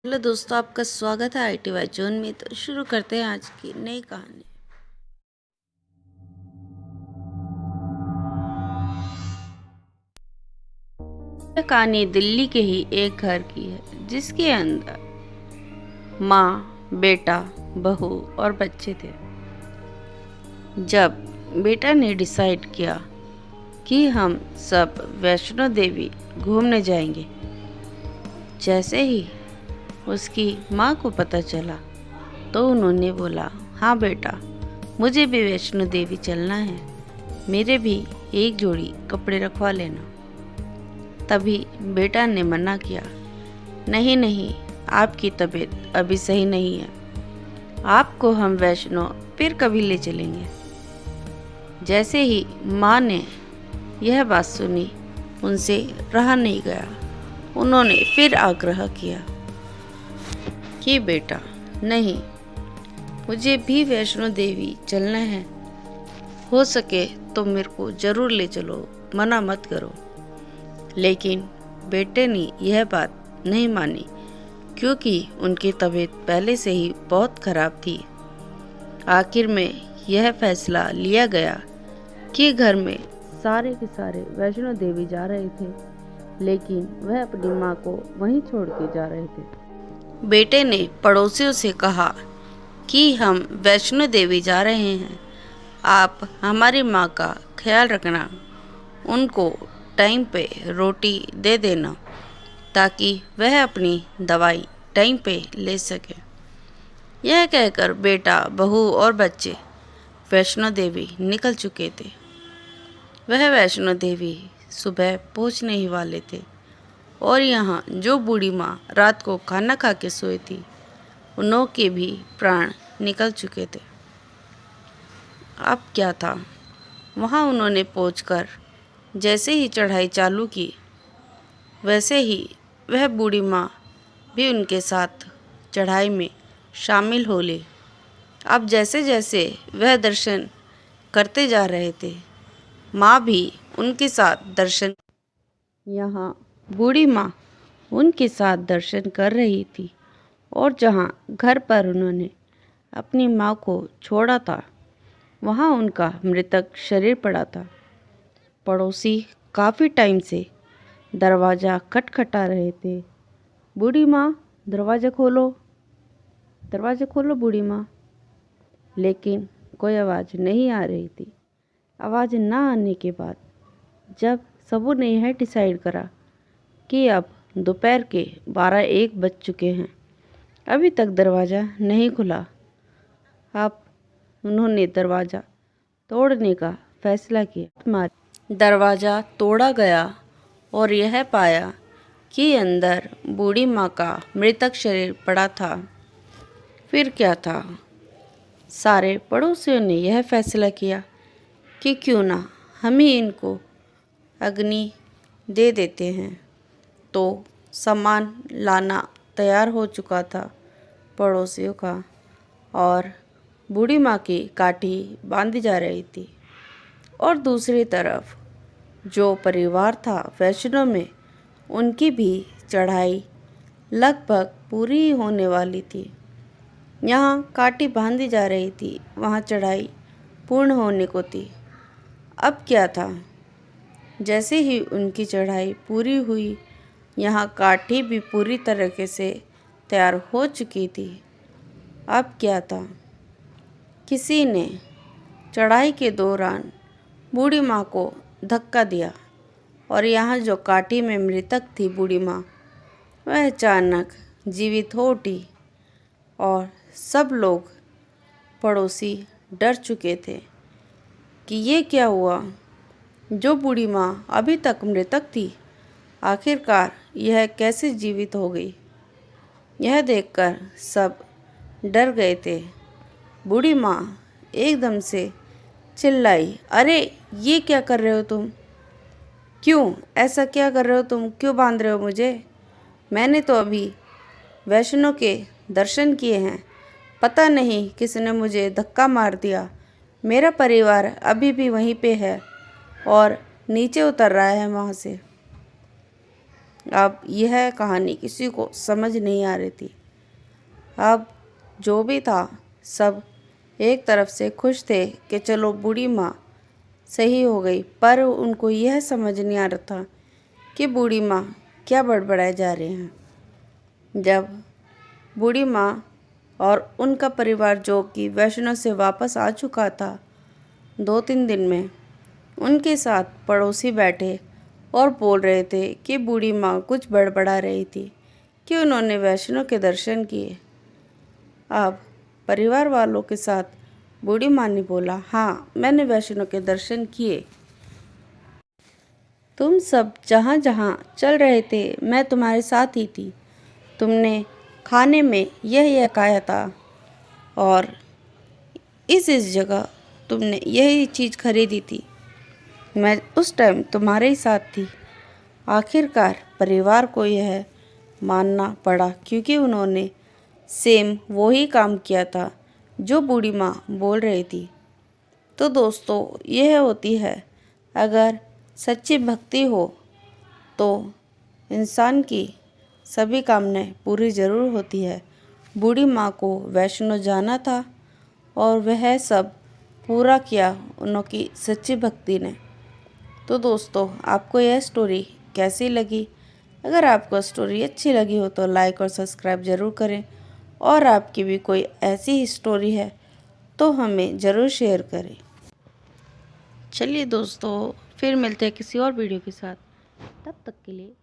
Hello दोस्तों, आपका स्वागत है आईटी वाई जोन में। तो शुरू करते हैं आज की नई कहानी। यह कहानी दिल्ली के ही एक घर की है जिसके अंदर माँ, बेटा, बहू और बच्चे थे। जब बेटा ने डिसाइड किया कि हम सब वैष्णो देवी घूमने जाएंगे, जैसे ही उसकी माँ को पता चला तो उन्होंने बोला, हाँ बेटा, मुझे भी वैष्णो देवी चलना है, मेरे भी एक जोड़ी कपड़े रखवा लेना। तभी बेटा ने मना किया, नहीं नहीं, आपकी तबीयत अभी सही नहीं है, आपको हम वैष्णो फिर कभी ले चलेंगे। जैसे ही माँ ने यह बात सुनी, उनसे रहा नहीं गया। उन्होंने फिर आग्रह किया कि बेटा नहीं, मुझे भी वैष्णो देवी चलना है, हो सके तो मेरे को ज़रूर ले चलो, मना मत करो। लेकिन बेटे ने यह बात नहीं मानी क्योंकि उनकी तबीयत पहले से ही बहुत ख़राब थी। आखिर में यह फैसला लिया गया कि घर में सारे के सारे वैष्णो देवी जा रहे थे, लेकिन वह अपनी माँ को वहीं छोड़ के जा रहे थे। बेटे ने पड़ोसियों से कहा कि हम वैष्णो देवी जा रहे हैं, आप हमारी माँ का ख्याल रखना, उनको टाइम पे रोटी दे देना ताकि वह अपनी दवाई टाइम पे ले सके। यह कहकर बेटा, बहू और बच्चे वैष्णो देवी निकल चुके थे। वह वैष्णो देवी सुबह पहुंचने ही वाले थे और यहाँ जो बूढ़ी माँ रात को खाना खा के सोई थी, उनके भी प्राण निकल चुके थे। अब क्या था, वहाँ उन्होंने पहुंचकर जैसे ही चढ़ाई चालू की, वैसे ही वह बूढ़ी माँ भी उनके साथ चढ़ाई में शामिल हो ली। अब जैसे जैसे वह दर्शन करते जा रहे थे, माँ भी उनके साथ दर्शन, यहाँ बूढ़ी माँ उनके साथ दर्शन कर रही थी और जहाँ घर पर उन्होंने अपनी माँ को छोड़ा था, वहाँ उनका मृतक शरीर पड़ा था। पड़ोसी काफ़ी टाइम से दरवाज़ा खटखटा रहे थे, बूढ़ी माँ दरवाज़ा खोलो, दरवाज़ा खोलो बूढ़ी माँ, लेकिन कोई आवाज़ नहीं आ रही थी। आवाज़ ना आने के बाद जब सबों ने यह डिसाइड करा कि अब दोपहर के 12-1 बज चुके हैं, अभी तक दरवाज़ा नहीं खुला, अब उन्होंने दरवाज़ा तोड़ने का फैसला किया। दरवाज़ा तोड़ा गया और यह पाया कि अंदर बूढ़ी माँ का मृतक शरीर पड़ा था। फिर क्या था, सारे पड़ोसियों ने यह फैसला किया कि क्यों ना हम ही इनको अग्नि दे देते हैं। तो सामान लाना तैयार हो चुका था पड़ोसियों का और बूढ़ी माँ की काठी बांधी जा रही थी। और दूसरी तरफ जो परिवार था वैष्णो में, उनकी भी चढ़ाई लगभग पूरी होने वाली थी। यहाँ काठी बांधी जा रही थी, वहाँ चढ़ाई पूर्ण होने को थी। अब क्या था, जैसे ही उनकी चढ़ाई पूरी हुई, यहाँ काठी भी पूरी तरीके से तैयार हो चुकी थी। अब क्या था, किसी ने चढ़ाई के दौरान बूढ़ी माँ को धक्का दिया और यहाँ जो काठी में मृतक थी बूढ़ी माँ, वह अचानक जीवित हो उठी और सब लोग पड़ोसी डर चुके थे कि ये क्या हुआ। जो बूढ़ी माँ अभी तक मृतक थी, आखिरकार यह कैसे जीवित हो गई। यह देखकर सब डर गए थे। बूढ़ी माँ एकदम से चिल्लाई, अरे ये क्या कर रहे हो तुम, क्यों ऐसा क्या कर रहे हो तुम, क्यों बांध रहे हो मुझे, मैंने तो अभी वैष्णो के दर्शन किए हैं, पता नहीं किसने मुझे धक्का मार दिया, मेरा परिवार अभी भी वहीं पे है और नीचे उतर रहा है वहाँ से। अब यह कहानी किसी को समझ नहीं आ रही थी। अब जो भी था सब एक तरफ से खुश थे कि चलो बूढ़ी माँ सही हो गई, पर उनको यह समझ नहीं आ रहा था कि बूढ़ी माँ क्या बड़बड़ाए जा रहे हैं। जब बूढ़ी माँ और उनका परिवार जो कि वैष्णो से वापस आ चुका था 2-3 दिन में, उनके साथ पड़ोसी बैठे और बोल रहे थे कि बूढ़ी माँ कुछ बड़बड़ा रही थी कि उन्होंने वैष्णो के दर्शन किए। अब परिवार वालों के साथ बूढ़ी माँ ने बोला, हाँ मैंने वैष्णो के दर्शन किए। तुम सब जहाँ जहाँ चल रहे थे मैं तुम्हारे साथ ही थी। तुमने खाने में यह खाया था और इस जगह तुमने यही चीज़ खरीदी थी। मैं उस टाइम तुम्हारे ही साथ थी। आखिरकार परिवार को यह मानना पड़ा क्योंकि उन्होंने सेम वही काम किया था जो बूढ़ी माँ बोल रही थी। तो दोस्तों यह होती है, अगर सच्ची भक्ति हो तो इंसान की सभी कामनाएं पूरी ज़रूर होती है। बूढ़ी माँ को वैष्णो जाना था और वह सब पूरा किया उनकी सच्ची भक्ति ने। तो दोस्तों आपको यह स्टोरी कैसी लगी? अगर आपको स्टोरी अच्छी लगी हो तो लाइक और सब्सक्राइब ज़रूर करें, और आपकी भी कोई ऐसी ही स्टोरी है तो हमें ज़रूर शेयर करें। चलिए दोस्तों फिर मिलते हैं किसी और वीडियो के साथ, तब तक के लिए